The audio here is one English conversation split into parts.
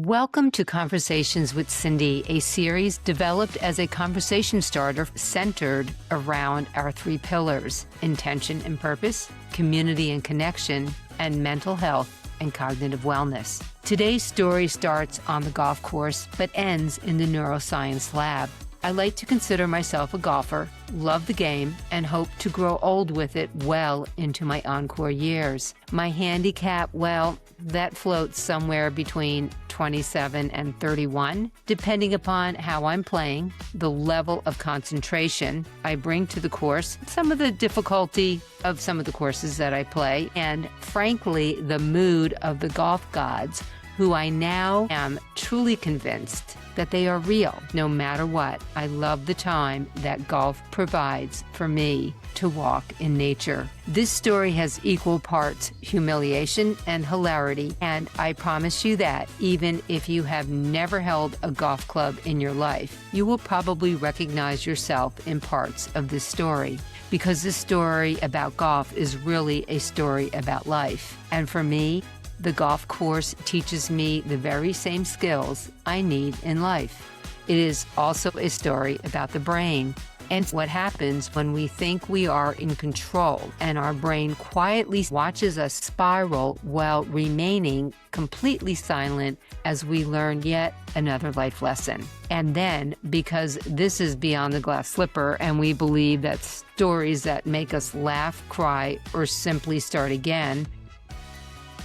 Welcome to Conversations with Cindy, a series developed as a conversation starter centered around our three pillars: intention and purpose, community and connection, and mental health and cognitive wellness. Today's story starts on the golf course but ends in the neuroscience lab. I like to consider myself a golfer, love the game, and hope to grow old with it well into my encore years. My handicap, well, that floats somewhere between 27 and 31, depending upon how I'm playing, the level of concentration I bring to the course, some of the difficulty of some of the courses that I play, and frankly, the mood of the golf gods, who I now am truly convinced that they are real. No matter what, I love the time that golf provides for me to walk in nature. This story has equal parts humiliation and hilarity, and I promise you that even if you have never held a golf club in your life, you will probably recognize yourself in parts of this story, because this story about golf is really a story about life. And for me, the golf course teaches me the very same skills I need in life. It is also a story about the brain and what happens when we think we are in control and our brain quietly watches us spiral while remaining completely silent as we learn yet another life lesson. And then, because this is beyond the glass slipper and we believe that stories that make us laugh, cry, or simply start again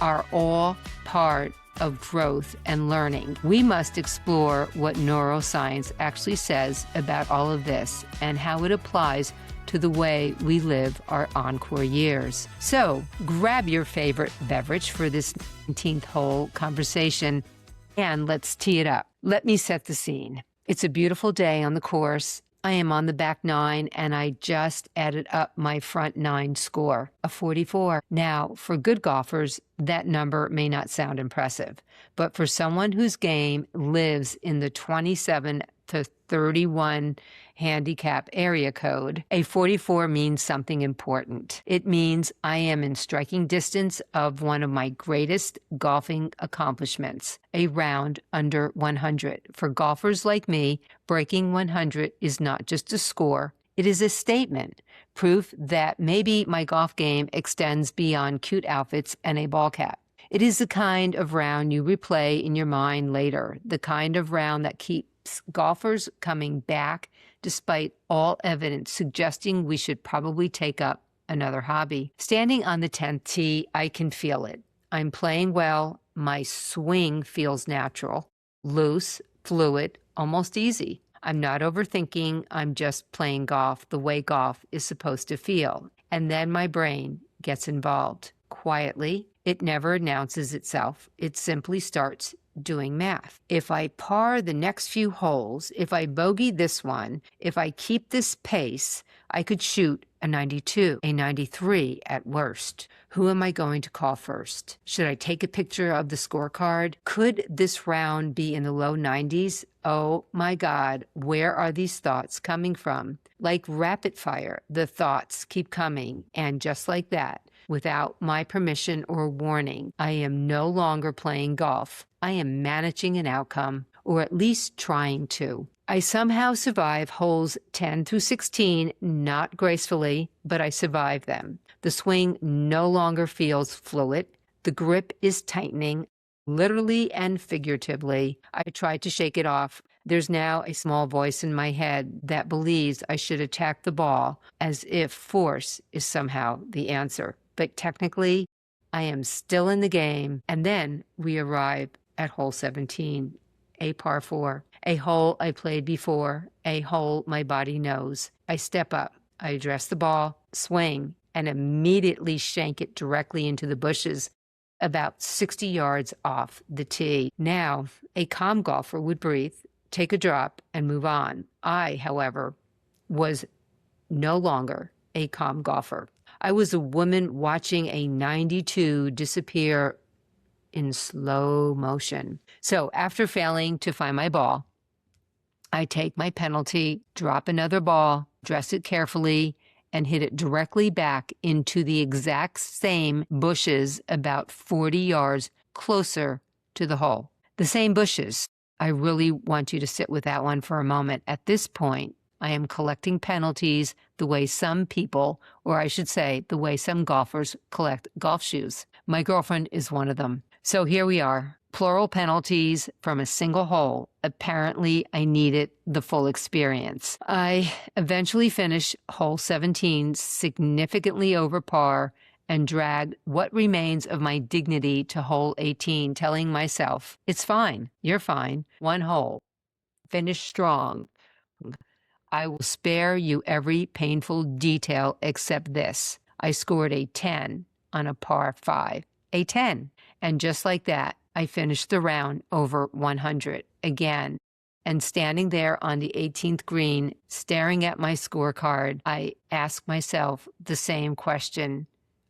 are all part of growth and learning, we must explore what neuroscience actually says about all of this and how it applies to the way we live our encore years. So grab your favorite beverage for this 19th hole conversation and let's tee it up. Let me set the scene. It's a beautiful day on the course. I am on the back nine, and I just added up my front nine score, a 44. Now, for good golfers, that number may not sound impressive, but for someone whose game lives in the 27 to 31 handicap area code, a 44 means something important. It means I am in striking distance of one of my greatest golfing accomplishments, a round under 100. For golfers like me, breaking 100 is not just a score, it is a statement, proof that maybe my golf game extends beyond cute outfits and a ball cap. It is the kind of round you replay in your mind later, the kind of round that keeps golfers coming back despite all evidence suggesting we should probably take up another hobby. Standing on the 10th tee, I can feel it. I'm playing well. My swing feels natural, loose, fluid, almost easy. I'm not overthinking. I'm just playing golf the way golf is supposed to feel. And then my brain gets involved. Quietly, it never announces itself. It simply starts doing math. If I par the next few holes, if I bogey this one, if I keep this pace, I could shoot a 92, a 93 at worst. Who am I going to call first? Should I take a picture of the scorecard? Could this round be in the low 90s? Oh my God, where are these thoughts coming from? Like rapid fire, the thoughts keep coming, and just like that, without my permission or warning, I am no longer playing golf. I am managing an outcome, or at least trying to. I somehow survive holes 10 through 16, not gracefully, but I survive them. The swing no longer feels fluid. The grip is tightening, literally and figuratively. I try to shake it off. There's now a small voice in my head that believes I should attack the ball as if force is somehow the answer. But technically, I am still in the game. And then we arrive at hole 17, a par 4, a hole I played before, a hole my body knows. I step up, I address the ball, swing, and immediately shank it directly into the bushes about 60 yards off the tee. Now, a calm golfer would breathe, take a drop, and move on. I, however, was no longer a calm golfer. I was a woman watching a 92 disappear in slow motion. So after failing to find my ball, I take my penalty, drop another ball, dress it carefully, and hit it directly back into the exact same bushes about 40 yards closer to the hole. The same bushes. I really want you to sit with that one for a moment. At this point, I am collecting penalties the way some people, or I should say, the way some golfers collect golf shoes. My girlfriend is one of them. So here we are, plural penalties from a single hole. Apparently, I needed the full experience. I eventually finished hole 17 significantly over par and dragged what remains of my dignity to hole 18, telling myself, it's fine, you're fine, one hole, finish strong. I will spare you every painful detail except this. I scored a 10 on a par 5, a 10. And just like that, I finished the round over 100 again. And standing there on the 18th green, staring at my scorecard, I asked myself the same question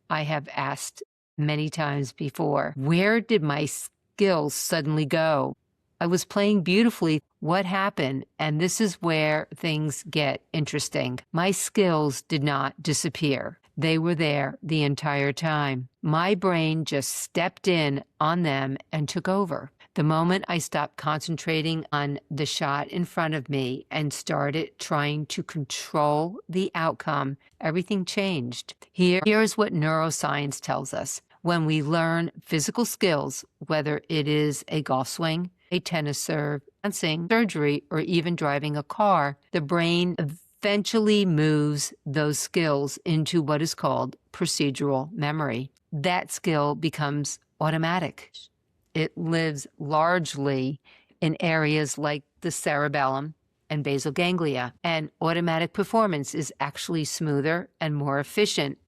I have asked many times before. Where did my skills suddenly go? I was playing beautifully. What happened? And this is where things get interesting. My skills did not disappear. They were there the entire time. My brain just stepped in on them and took over. The moment I stopped concentrating on the shot in front of me and started trying to control the outcome, everything changed. Here's what neuroscience tells us. When we learn physical skills, whether it is a golf swing, a tennis serve, dancing, surgery, or even driving a car, the brain eventually moves those skills into what is called procedural memory. That skill becomes automatic. It lives largely in areas like the cerebellum and basal ganglia, and automatic performance is actually smoother and more efficient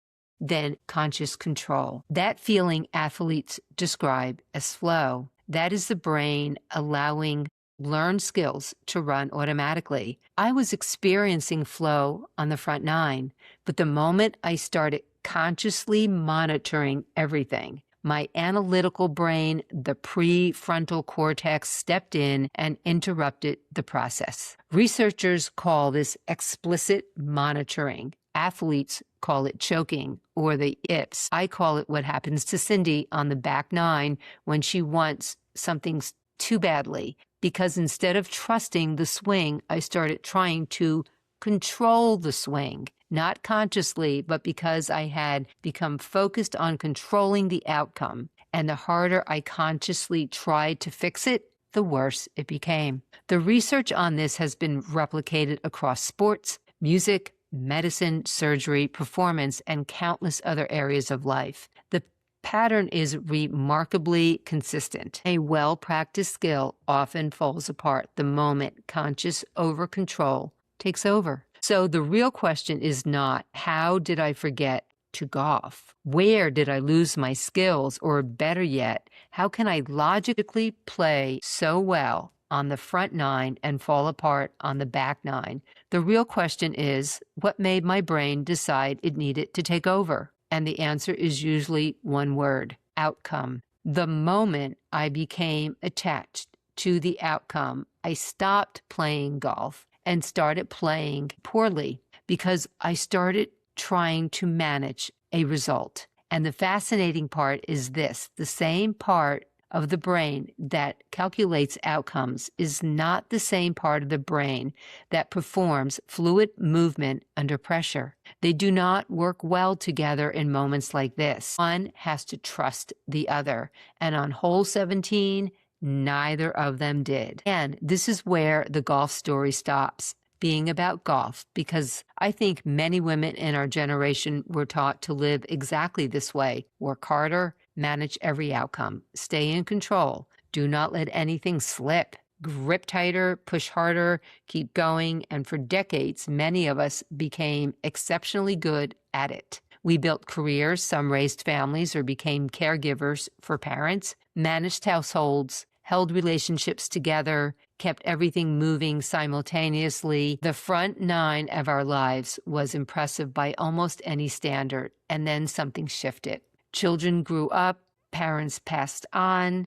than conscious control. That feeling athletes describe as flow. That is the brain allowing learned skills to run automatically. I was experiencing flow on the front nine, but the moment I started consciously monitoring everything, my analytical brain, the prefrontal cortex, stepped in and interrupted the process. Researchers call this explicit monitoring. Athletes call it choking or the ips. I call it what happens to Cindy on the back nine when she wants something too badly. Because instead of trusting the swing, I started trying to control the swing. Not consciously, but because I had become focused on controlling the outcome. And the harder I consciously tried to fix it, the worse it became. The research on this has been replicated across sports, music, medicine, surgery, performance, and countless other areas of life. The pattern is remarkably consistent. A well-practiced skill often falls apart the moment conscious over-control takes over. So the real question is not, how did I forget to golf? Where did I lose my skills? Or better yet, how can I logically play so well on the front nine and fall apart on the back nine? The real question is, what made my brain decide it needed to take over? And the answer is usually one word: outcome. The moment I became attached to the outcome, I stopped playing golf and started playing poorly because I started trying to manage a result. And the fascinating part is this: the same part of the brain that calculates outcomes is not the same part of the brain that performs fluid movement under pressure. They do not work well together in moments like this. One has to trust the other. And on hole 17, neither of them did. And this is where the golf story stops being about golf, because I think many women in our generation were taught to live exactly this way: work harder, manage every outcome, stay in control, do not let anything slip, grip tighter, push harder, keep going. And for decades, many of us became exceptionally good at it. We built careers, some raised families or became caregivers for parents, managed households, held relationships together, kept everything moving simultaneously. The front nine of our lives was impressive by almost any standard, and then something shifted. Children grew up, parents passed on,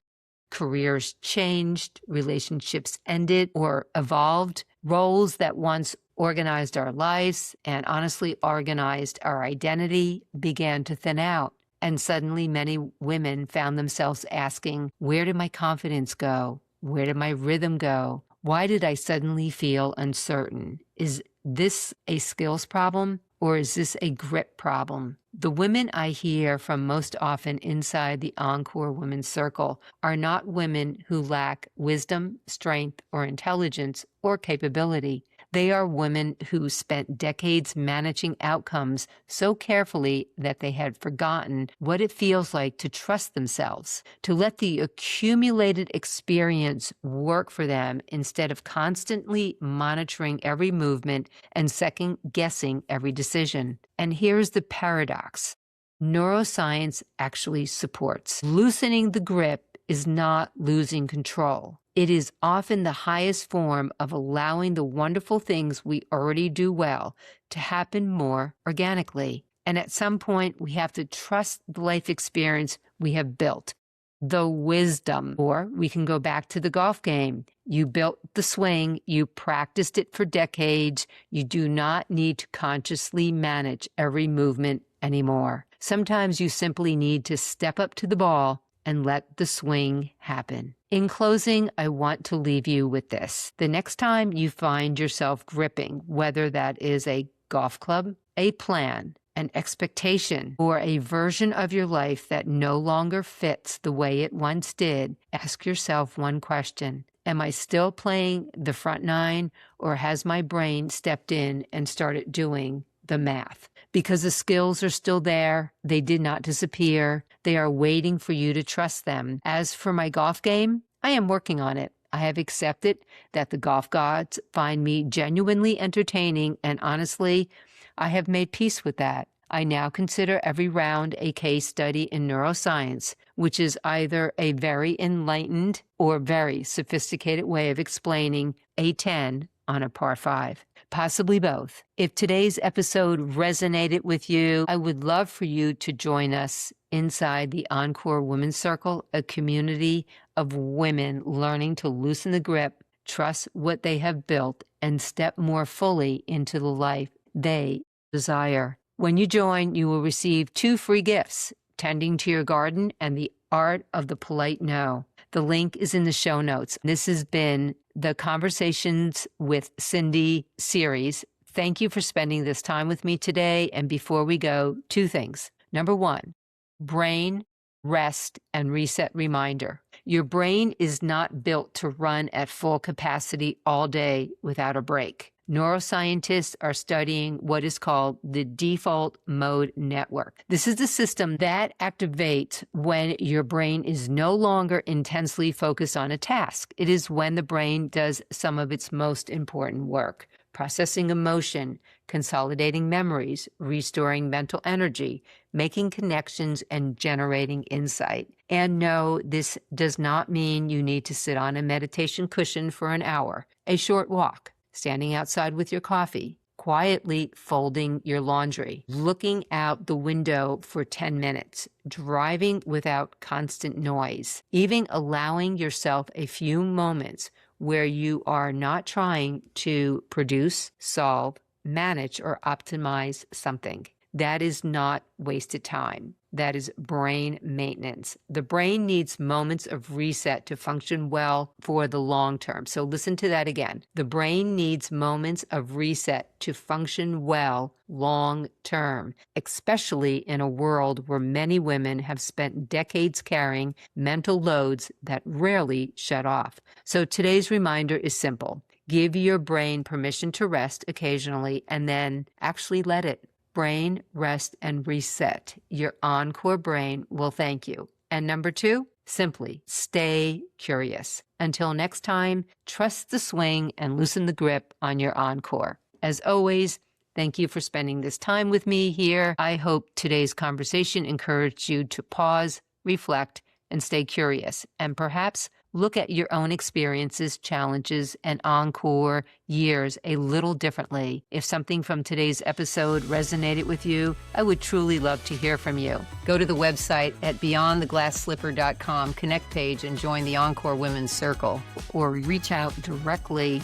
careers changed, relationships ended or evolved. Roles that once organized our lives and honestly organized our identity began to thin out. And suddenly many women found themselves asking, where did my confidence go? Where did my rhythm go? Why did I suddenly feel uncertain? Is this a skills problem or is this a grip problem? The women I hear from most often inside the Encore Women's Circle are not women who lack wisdom, strength, or intelligence or capability. They are women who spent decades managing outcomes so carefully that they had forgotten what it feels like to trust themselves, to let the accumulated experience work for them instead of constantly monitoring every movement and second-guessing every decision. And here's the paradox. Neuroscience actually supports loosening the grip is not losing control. It is often the highest form of allowing the wonderful things we already do well to happen more organically. And at some point, we have to trust the life experience we have built, the wisdom. Or we can go back to the golf game. You built the swing, you practiced it for decades. You do not need to consciously manage every movement anymore. Sometimes you simply need to step up to the ball and let the swing happen. In closing, I want to leave you with this. The next time you find yourself gripping, whether that is a golf club, a plan, an expectation, or a version of your life that no longer fits the way it once did, ask yourself one question. Am I still playing the front nine, or has my brain stepped in and started doing the math? Because the skills are still there. They did not disappear. They are waiting for you to trust them. As for my golf game, I am working on it. I have accepted that the golf gods find me genuinely entertaining, and honestly, I have made peace with that. I now consider every round a case study in neuroscience, which is either a very enlightened or very sophisticated way of explaining a 10 on a par 5. Possibly both. If today's episode resonated with you, I would love for you to join us inside the Encore Women's Circle, a community of women learning to loosen the grip, trust what they have built, and step more fully into the life they desire. When you join, you will receive 2 free gifts, Tending to Your Garden and The Art of the Polite No. The link is in the show notes. This has been the Conversations with Cindy series. Thank you for spending this time with me today. And before we go, 2 things. Number 1, brain, rest, and reset reminder. Your brain is not built to run at full capacity all day without a break. Neuroscientists are studying what is called the default mode network. This is the system that activates when your brain is no longer intensely focused on a task. It is when the brain does some of its most important work, processing emotion, consolidating memories, restoring mental energy, making connections, and generating insight. And no, this does not mean you need to sit on a meditation cushion for an hour. A short walk, standing outside with your coffee, quietly folding your laundry, looking out the window for 10 minutes, driving without constant noise, even allowing yourself a few moments where you are not trying to produce, solve, manage, or optimize something. That is not wasted time. That is brain maintenance. The brain needs moments of reset to function well for the long term. So listen to that again. The brain needs moments of reset to function well long term, especially in a world where many women have spent decades carrying mental loads that rarely shut off. So today's reminder is simple. Give your brain permission to rest occasionally and then actually let it. Brain, rest, and reset. Your Encore brain will thank you. And number 2, simply stay curious. Until next time, trust the swing and loosen the grip on your Encore. As always, thank you for spending this time with me here. I hope today's conversation encouraged you to pause, reflect, and stay curious, and perhaps look at your own experiences, challenges, and Encore years a little differently. If something from today's episode resonated with you, I would truly love to hear from you. Go to the website at beyondtheglassslipper.com, connect page, and join the Encore Women's Circle, or reach out directly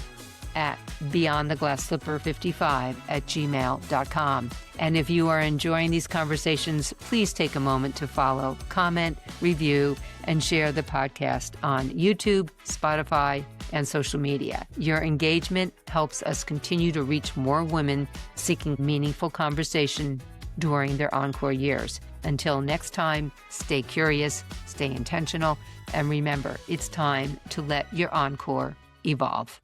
at beyondtheglassslipper55@gmail.com. And if you are enjoying these conversations, please take a moment to follow, comment, review, and share the podcast on YouTube, Spotify, and social media. Your engagement helps us continue to reach more women seeking meaningful conversation during their encore years. Until next time, stay curious, stay intentional, and remember, it's time to let your encore evolve.